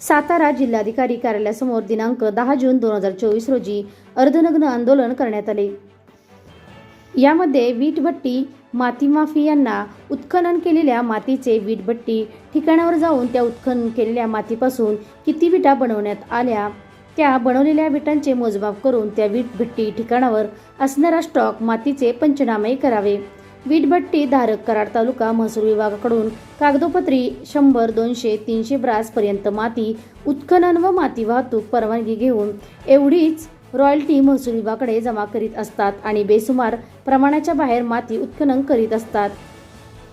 सातारा जिल्हाधिकारी कार्यालयासमोर दिनांक 10 जून 2024 रोजी अर्धनग्न आंदोलन करण्यात आले। यामध्ये वीटभट्टी माती माफियांना उत्खनन केलेल्या मातीचे वीटभट्टी ठिकाणावर जाऊन त्या उत्खनन केलेल्या मातीपासून किती विटा बनवण्यात आल्या, त्या बनवलेल्या विटांचे मोजमाप करून त्या वीटभट्टी ठिकाणावर असणारा स्टॉक मातीचे पंचनामे करावे। वीटभट्टी धारक कराड तालुका महसूल विभागाकडून कागदोपत्री 100, 200, 300 ब्रास पर्यंत माती उत्खनन व माती वाहतूक परवानगी घेऊन एवढीच रॉयल्टी महसूल विभागाकडे जमा करीत असतात आणि बेसुमार प्रमाणाच्या बाहेर माती उत्खनन करीत असतात।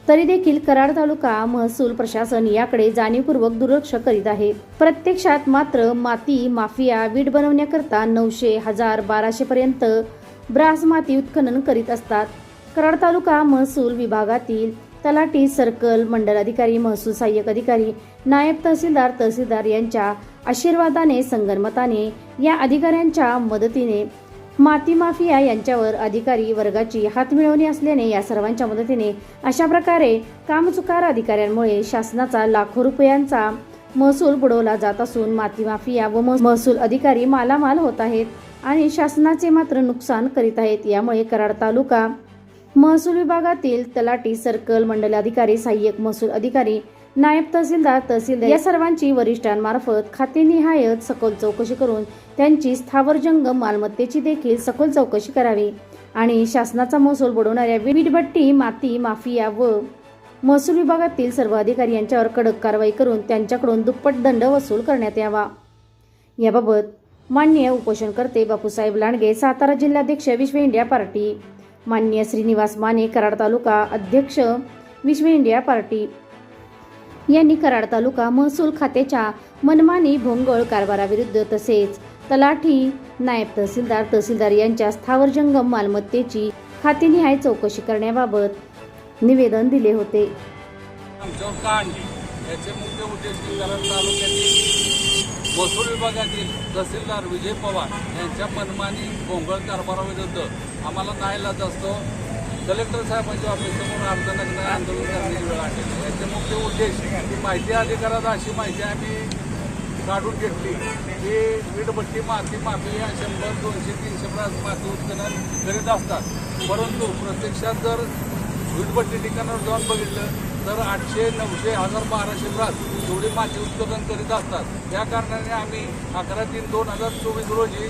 तरी देखील कराड तालुका महसूल प्रशासन याकडे जाणीवपूर्वक दुर्लक्ष करीत आहे। प्रत्यक्षात मात्र माती माफिया वीट बनवण्याकरता 900, 1000, 1200 पर्यंत ब्रास माती उत्खनन करीत असतात। कराड तालुका महसूल विभागातील तलाठी, सर्कल, मंडल अधिकारी, महसूल सहाय्यक अधिकारी, नायब तहसीलदार, तहसीलदार यांच्या आशीर्वादाने, संगनमताने, या अधिकाऱ्यांच्या मदतीने माती माफिया यांच्यावर अधिकारी वर्गाची हातमिळवणी असल्याने या सर्वांच्या मदतीने अशा प्रकारे कामचुकार अधिकाऱ्यांमुळे शासनाचा लाखो रुपयांचा महसूल बुडवला जात असून माती माफिया व महसूल अधिकारी मालामाल होत आहेत आणि शासनाचे मात्र नुकसान करीत आहेत। यामुळे कराड तालुका महसूल विभागातील तलाठी, सर्कल, मंडल अधिकारी, सहाय्यक महसूल अधिकारी, नायब तहसीलदार, तहसीलदार या सर्वांची वरिष्ठांमार्फत खातेनिहाय सखोल चौकशी करून त्यांची स्थावर जंगम मालमत्तेची देखील सखोल चौकशी करावी आणि शासनाचा महसूल बुडवणाऱ्या वीटभट्टी माती माफिया व महसूल विभागातील सर्व अधिकारी यांच्यावर कडक कारवाई करून त्यांच्याकडून दुप्पट दंड वसूल करण्यात यावा। याबाबत माननीय उपोषणकर्ते बापूसाहेब लांडगे, सातारा जिल्हाध्यक्ष विश्व इंडिया पार्टी, माननीय श्रीनिवास माने, कराड तालुका अध्यक्ष विश्व इंडिया पार्टी यांनी कराड तालुका महसूल खात्याच्या मनमानी भोंगळ कारभाराविरुद्ध तसेच तलाठी, नायब तहसीलदार, तहसीलदार यांच्या स्थावर जंगम मालमत्तेची खातेनिहाय चौकशी करण्याबाबत निवेदन दिले होते। याचे मुख्य उद्देश कराड तालुक्यातील महसूल विभागातील तहसीलदार विजय पवार यांच्या मनमानी भोंगळ कारभाराविरुद्ध आम्हाला नाईलाज असतो कलेक्टर साहेबांच्या ऑफिससमोर अर्धनग्न आंदोलन करण्याची वेळ आली। याचे मुख्य उद्देश की माहिती अधिकारात अशी माहिती आम्ही काढून घेतली की वीटभट्टी माती माफिया 100, 200, 300 ब्रास माती उत्खनन करीत असतात, परंतु प्रत्यक्षात जर वीटभट्टी ठिकाणावर जाऊन बघितलं तर 800, 900, 1000, 1200 ब्रास एवढी माती उत्खनन करीत असतात। त्या कारणाने आम्ही 11/3/2024 रोजी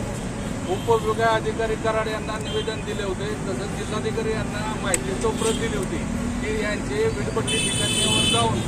उपविभागीय अधिकारी कराड यांना निवेदन दिले होते, तसंच जिल्हाधिकारी यांना माहितीची प्रत दिली होती की यांचे वीटभट्टी ठिकाणावर जाऊन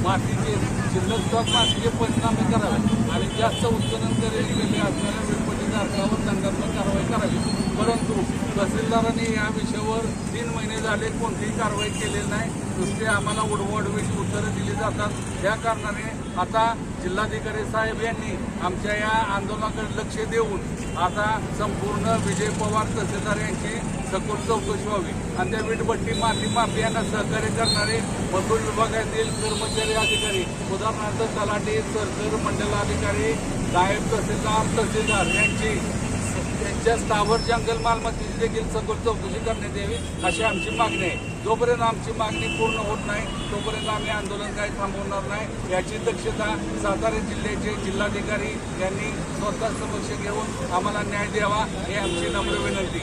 मातीचे शिल्लक स्टॉक मातीचे पंचनामे करावे आणि जास्त उत्खनन केले असणाऱ्या वीटभट्टी धारकावर दंडात्मक कारवाई करावी। परंतु तहसीलदारांनी या विषयावर 3 महिने झाले कोणतीही कारवाई केलेली नाही, नुसते आम्हाला उडवाउडवीची उत्तरं दिली जातात। त्या कारणाने आता जिल्हाधिकारी साहेब यांनी आमच्या या आंदोलनाकडे लक्ष देऊन आता संपूर्ण विजय पवार तहसीलदार यांची सखोल चौकशी व्हावी आणि त्या वीटभट्टी माती माफियांना सहकार्य करणारे महसूल विभागातील कर्मचारी अधिकारी, उदाहरणार्थ तलाठी, सर्कल, मंडल अधिकारी, नायब तहसीलदार, तहसीलदार यांच्या स्थावर जंगल मालमत्तेची देखील सखोल चौकशी करण्यात यावी अशी आमची मागणी आहे। जोपर्यंत आमची मागणी पूर्ण होत नाही तोपर्यंत आम्ही आंदोलन काही थांबवणार नाही। याची दक्षता सातारा जिल्ह्याचे जिल्हाधिकारी यांनी स्वतः समक्ष घेऊन आम्हाला न्याय द्यावा ही आमची नम्र विनंती।